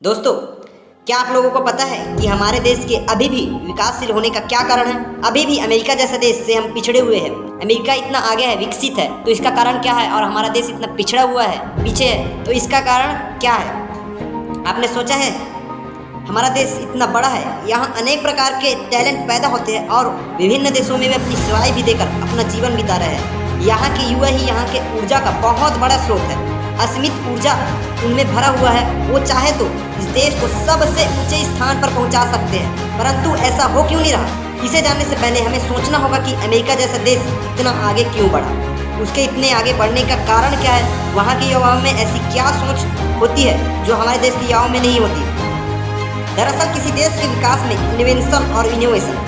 दोस्तों, क्या आप लोगों को पता है कि हमारे देश के अभी भी विकासशील होने का क्या कारण है? अभी भी अमेरिका जैसे देश से हम पिछड़े हुए हैं। अमेरिका इतना आगे है, विकसित है, तो इसका कारण क्या है? और हमारा देश इतना पिछड़ा हुआ है, पीछे है, तो इसका कारण क्या है? आपने सोचा है? हमारा देश इतना बड़ा है, यहाँ अनेक प्रकार के टैलेंट पैदा होते हैं और विभिन्न देशों में वे अपनी सेवाएं भी देकर अपना जीवन बिता रहे हैं। यहाँ के युवा ही यहाँ के ऊर्जा का बहुत बड़ा स्रोत है। असीमित ऊर्जा उनमें भरा हुआ है। वो चाहे तो इस देश को सबसे ऊंचे स्थान पर पहुंचा सकते हैं, परंतु ऐसा हो क्यों नहीं रहा? इसे जानने से पहले हमें सोचना होगा कि अमेरिका जैसा देश इतना आगे क्यों बढ़ा, उसके इतने आगे बढ़ने का कारण क्या है? वहाँ के युवाओं में ऐसी क्या सोच होती है जो हमारे देश के युवाओं में नहीं होती? दरअसल किसी देश के विकास में इन्वेंशन और इनोवेशन,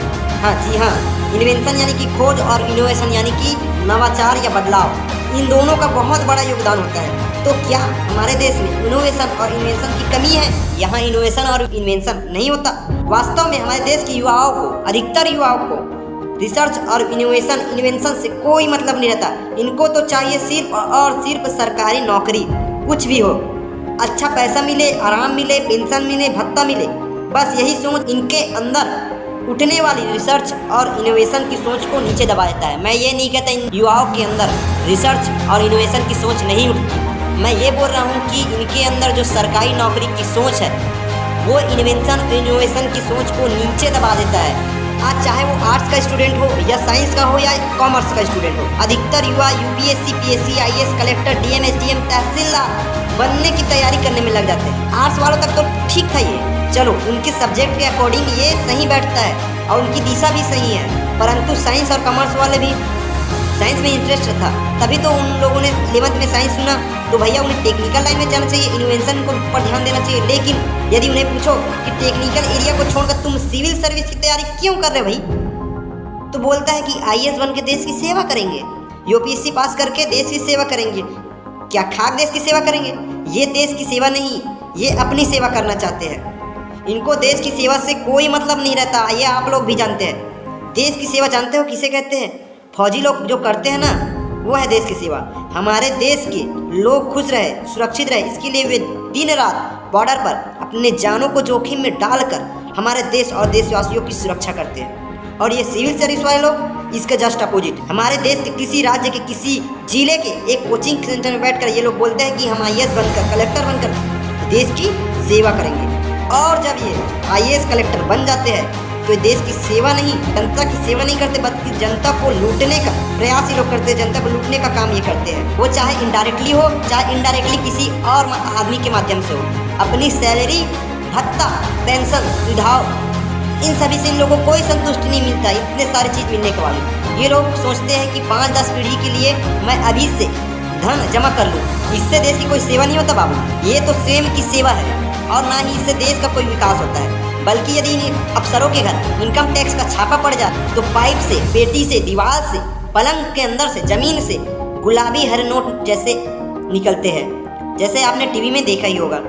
जी हाँ, इन्वेंशन यानी कि खोज और इनोवेशन यानी कि नवाचार या बदलाव, इन दोनों का बहुत बड़ा योगदान होता है। तो क्या हमारे देश में इनोवेशन और इन्वेंशन की कमी है? यहाँ इनोवेशन और इन्वेंशन नहीं होता। वास्तव में हमारे देश के युवाओं को, अधिकतर युवाओं को रिसर्च और इन्वेंशन से कोई मतलब नहीं रहता। इनको तो चाहिए सिर्फ और सिर्फ सरकारी नौकरी, कुछ भी हो, अच्छा पैसा मिले, आराम मिले, पेंशन मिले, भत्ता मिले, बस यही सोच इनके अंदर उठने वाली रिसर्च और इनोवेशन की सोच को नीचे दबा देता है। मैं ये नहीं कहता इन युवाओं के अंदर रिसर्च और इनोवेशन की सोच नहीं उठती, मैं ये बोल रहा हूँ कि इनके अंदर जो सरकारी नौकरी की सोच है वो इन्वेंशन और इनोवेशन की सोच को नीचे दबा देता है। आज चाहे वो आर्ट्स का स्टूडेंट हो या साइंस का हो या कॉमर्स का स्टूडेंट हो, अधिकतर युवा UPSC, PSC, IAS, collector, DM, SDM, tehsildar बनने की तैयारी करने में लग जाते हैं। आर्ट्स वालों तक तो ठीक था ये, चलो उनके सब्जेक्ट के अकॉर्डिंग ये सही बैठता है और उनकी दिशा भी सही है, परंतु साइंस और कॉमर्स वाले भी, साइंस में इंटरेस्ट था तभी तो उन लोगों ने 11th में साइंस सुना, तो भैया उन्हें टेक्निकल लाइन में जाना चाहिए, इन्वेंशन को पर ध्यान देना चाहिए। लेकिन यदि उन्हें पूछो कि टेक्निकल एरिया को छोड़कर तुम सिविल सर्विस की तैयारी क्यों कर रहे हो भाई, तो बोलता है कि आईएएस बन के देश की सेवा करेंगे, यूपीएससी पास करके देश की सेवा करेंगे। क्या खाक देश की सेवा करेंगे? ये देश की सेवा नहीं, ये अपनी सेवा करना चाहते हैं। इनको देश की सेवा से कोई मतलब नहीं रहता, ये आप लोग भी जानते हैं। देश की सेवा जानते हो किसे कहते हैं? फौजी लोग जो करते हैं ना, वो है देश की सेवा। हमारे देश के लोग खुश रहे, सुरक्षित रहे, इसके लिए वे दिन रात बॉर्डर पर अपने जानों को जोखिम में डालकर हमारे देश और देशवासियों की सुरक्षा करते हैं। और ये सिविल सर्विस वाले लोग इसके जस्ट अपोजिट, हमारे देश के किसी राज्य के किसी जिले के एक कोचिंग सेंटर में बैठकर ये लोग बोलते हैं कि हम आईएएस बनकर, कलेक्टर बनकर देश की सेवा करेंगे। और जब ये आईएएस कलेक्टर बन जाते हैं तो ये देश की सेवा नहीं, जनता की सेवा नहीं करते, बल्कि जनता को लूटने का प्रयास ही लोग करते हैं। जनता को लूटने का काम ये करते हैं, वो चाहे इनडायरेक्टली हो चाहे इनडायरेक्टली किसी और आदमी के माध्यम से हो। अपनी सैलरी, भत्ता, पेंशन, सुविधाओं, इन सभी से इन लोगों को कोई संतुष्टि नहीं मिलता। इतने सारी चीज़ मिलने के बाद ये लोग सोचते हैं कि 5-10 पीढ़ी के लिए मैं अभी से धन जमा कर लूँ, इससे देश की कोई सेवा नहीं होता बाबू। ये तो स्वयं की सेवा है और ना ही इससे देश का कोई विकास होता है। बल्कि यदि इन अफसरों के घर इनकम टैक्स का छापा पड़ जाए तो पाइप से, पेटी से, दीवार से, पलंग के अंदर से, जमीन से गुलाबी हरे नोट जैसे निकलते हैं, जैसे आपने टीवी में देखा ही होगा।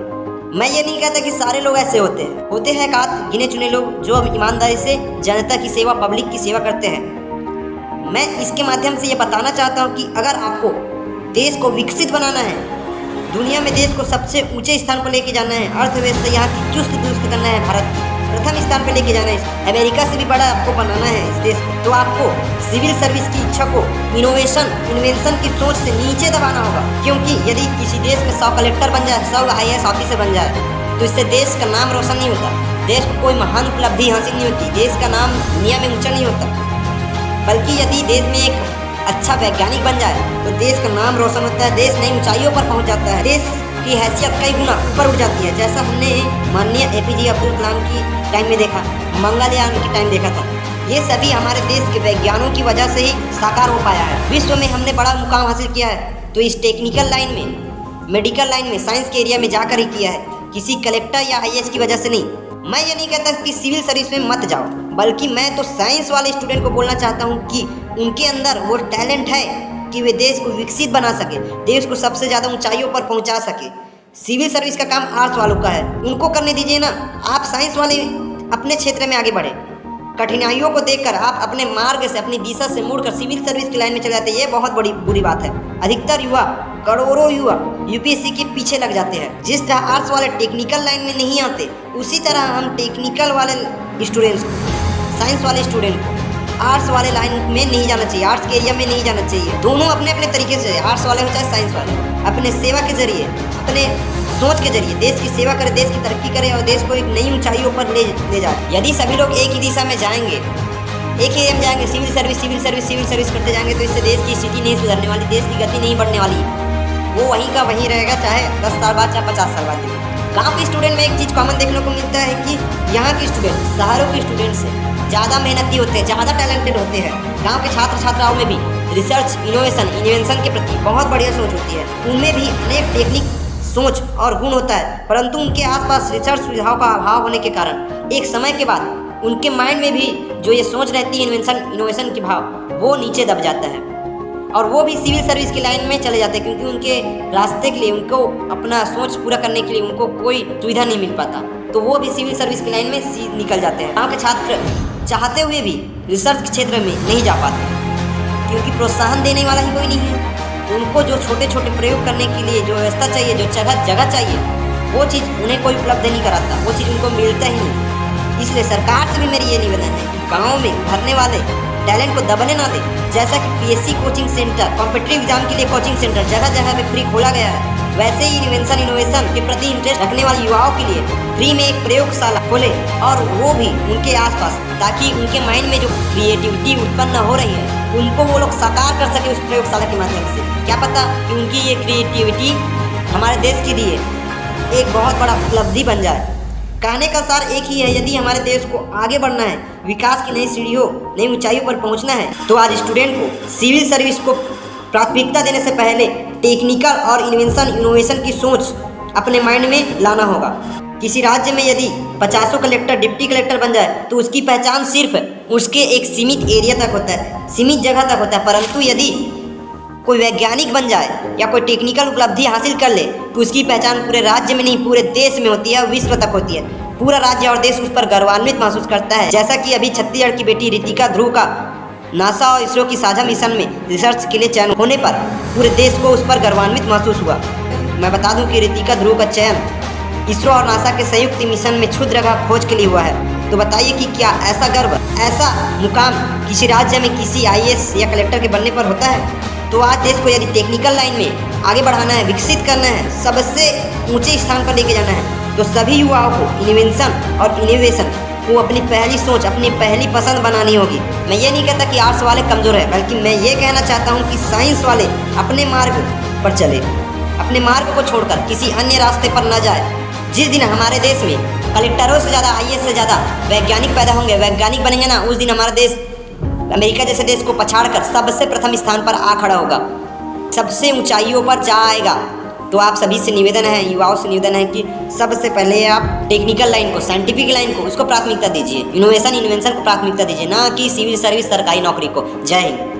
मैं ये नहीं कहता कि सारे लोग ऐसे होते हैं एकाध गिने चुने लोग जो ईमानदारी से जनता की सेवा, पब्लिक की सेवा करते हैं। मैं इसके माध्यम से ये बताना चाहता हूँ कि अगर आपको देश को विकसित बनाना है, दुनिया में देश को सबसे ऊंचे स्थान पर लेके जाना है, अर्थव्यवस्था यहाँ की चुस्त दुरुस्त करना है, भारत प्रथम स्थान पर लेके जाना है, अमेरिका से भी बड़ा आपको बनाना है इस देश को, तो आपको सिविल सर्विस की इच्छा को इन्वेंशन की सोच से नीचे दबाना होगा। क्योंकि यदि किसी देश में 100 कलेक्टर बन जाए, 100 आईएएस ऑफिसर बन जाए, तो इससे देश का नाम रोशन नहीं होता, देश को कोई महान उपलब्धि हासिल नहीं होती, देश का नाम दुनिया में ऊंचा नहीं होता। बल्कि यदि देश में एक अच्छा वैज्ञानिक बन जाए तो देश का नाम रोशन होता है, देश नई ऊंचाइयों पर पहुंच जाता है, देश की हैसियत कई गुना ऊपर उठ जाती है। जैसा हमने माननीय एपीजे अब्दुल कलाम की टाइम में देखा, मंगलयान की टाइम देखा था, ये सभी हमारे देश के वैज्ञानिकों की वजह से ही साकार हो पाया है। विश्व में हमने बड़ा मुकाम हासिल किया है तो इस टेक्निकल लाइन में, मेडिकल लाइन में, साइंस के एरिया में जाकर ही किया है, किसी कलेक्टर या आईएएस की वजह से नहीं। मैं ये नहीं कहता कि सिविल सर्विस में मत जाओ, बल्कि मैं तो साइंस वाले स्टूडेंट को बोलना चाहता हूँ कि उनके अंदर वो टैलेंट है कि वे देश को विकसित बना सके, देश को सबसे ज़्यादा ऊंचाइयों पर पहुंचा सके। सिविल सर्विस का काम आर्ट्स वालों का है, उनको करने दीजिए ना। आप साइंस वाले अपने क्षेत्र में आगे बढ़े, कठिनाइयों को देखकर आप अपने मार्ग से, अपनी दिशा से मुड़कर सिविल सर्विस की लाइन में चले जाते हैं, ये बहुत बड़ी बुरी बात है। अधिकतर युवा करोड़ों युवा यूपीएससी के पीछे लग जाते हैं। जिस तरह आर्ट्स वाले टेक्निकल लाइन में नहीं आते, उसी तरह हम टेक्निकल वाले स्टूडेंट्स को, साइंस वाले स्टूडेंट को आर्ट्स वाले लाइन में नहीं जाना चाहिए, आर्ट्स के एरिया में नहीं जाना चाहिए। दोनों अपने अपने तरीके से, आर्ट्स वाले हो चाहे साइंस वाले, अपने सेवा के जरिए, अपने सोच के जरिए देश की सेवा करे, देश की तरक्की करे और देश को एक नई ऊंचाइयों पर ले जाए। यदि सभी लोग एक ही दिशा में जाएंगे, एक ही एम जाएंगे, सिविल सर्विस करते जाएंगे, तो इससे देश की स्थिति नहीं सुधरने वाली, देश की गति नहीं बढ़ने वाली। वो वहीं का वहीं रहेगा, चाहे 10 साल बाद चाहे 50 साल बाद। गाँव के स्टूडेंट में एक चीज़ कॉमन देखने को मिलता है कि यहाँ के स्टूडेंट शहरों के स्टूडेंट से ज़्यादा मेहनती होते हैं, ज़्यादा टैलेंटेड होते हैं। गांव के छात्र छात्राओं में भी रिसर्च, इनोवेशन के प्रति बहुत बढ़िया सोच होती है। उनमें भी अनेक टेक्निक, सोच और गुण होता है, परंतु उनके आसपास रिसर्च सुविधाओं का अभाव होने के कारण एक समय के बाद उनके माइंड में भी जो ये सोच रहती है इनोवेशन की भाव, वो नीचे दब जाता है और वो भी सिविल सर्विस की लाइन में चले जाते हैं, क्योंकि उनके रास्ते के लिए, उनको अपना सोच पूरा करने के लिए उनको कोई सुविधा नहीं मिल पाता, तो वो भी सिविल सर्विस की लाइन में निकल जाते हैं। गाँव के छात्र चाहते हुए भी रिसर्च के क्षेत्र में नहीं जा पाते, क्योंकि प्रोत्साहन देने वाला ही कोई नहीं है। उनको जो छोटे छोटे प्रयोग करने के लिए जो व्यवस्था चाहिए, जो जगह चाहिए, वो चीज़ उन्हें कोई उपलब्ध नहीं कराता, वो चीज़ उनको मिलता ही नहीं। इसलिए सरकार से भी मेरी ये निवेदन है कि गाँव में भरने वाले टैलेंट को दबने ना दे। जैसा कि PSC coaching centre, competitive exam के लिए कोचिंग सेंटर जगह जगह पे फ्री खोला गया है, वैसे ही इनोवेशन के प्रति इंटरेस्ट रखने वाले युवाओं के लिए फ्री में एक प्रयोगशाला खोले, और वो भी उनके आसपास, ताकि उनके माइंड में जो क्रिएटिविटी उत्पन्न हो रही है उनको वो लोग साकार कर सके उस प्रयोगशाला के माध्यम से। क्या पता कि उनकी ये क्रिएटिविटी हमारे देश के लिए एक बहुत बड़ा उपलब्धि बन जाए। कहने का सार एक ही है, यदि हमारे देश को आगे बढ़ना है, विकास की नई सीढ़ियों, नई ऊंचाइयों पर पहुंचना है, तो आज स्टूडेंट को सिविल सर्विस को प्राथमिकता देने से पहले टेक्निकल और इनोवेशन की सोच अपने माइंड में लाना होगा। किसी राज्य में यदि 50 कलेक्टर डिप्टी कलेक्टर बन जाए, तो उसकी पहचान सिर्फ उसके एक सीमित एरिया तक होता है, सीमित जगह तक होता है, परंतु यदि कोई वैज्ञानिक बन जाए या कोई टेक्निकल उपलब्धि हासिल कर ले, तो उसकी पहचान पूरे राज्य में नहीं, पूरे देश में होती है, विश्व तक होती है। पूरा राज्य और देश उस पर गर्वान्वित महसूस करता है। जैसा कि अभी छत्तीसगढ़ की बेटी रितिका ध्रुव का नासा और इसरो की साझा मिशन में रिसर्च के लिए चयन होने पर पूरे देश को उस पर गर्वान्वित महसूस हुआ। मैं बता दूं कि रितिका ध्रुव का चयन इसरो और नासा के संयुक्त मिशन में क्षुद्रग्रह खोज के लिए हुआ है। तो बताइए कि क्या ऐसा गर्व, ऐसा मुकाम किसी राज्य में किसी IAS या कलेक्टर के बनने पर होता है? तो आज देश को यदि टेक्निकल लाइन में आगे बढ़ाना है, विकसित करना है, सबसे ऊंचे स्थान पर लेके जाना है, तो सभी युवाओं को इनोवेशन और इनोवेशन को अपनी पहली सोच, अपनी पहली पसंद बनानी होगी। मैं ये नहीं कहता कि आर्ट्स वाले कमज़ोर है, बल्कि मैं ये कहना चाहता हूँ कि साइंस वाले अपने मार्ग पर चले, अपने मार्ग को छोड़कर किसी अन्य रास्ते पर न जाए। जिस दिन हमारे देश में कलेक्टरों से ज़्यादा, IAS से ज़्यादा वैज्ञानिक पैदा होंगे, वैज्ञानिक बनेंगे ना, उस दिन हमारा देश अमेरिका जैसे देश को पछाड़कर सबसे प्रथम स्थान पर आ खड़ा होगा, सबसे ऊंचाइयों पर जा आएगा। तो आप सभी से निवेदन है, युवाओं से निवेदन है कि सबसे पहले आप टेक्निकल लाइन को, साइंटिफिक लाइन को, उसको प्राथमिकता दीजिए, इनोवेशन को प्राथमिकता दीजिए, ना कि सिविल सर्विस, सरकारी नौकरी को। जय हिंद।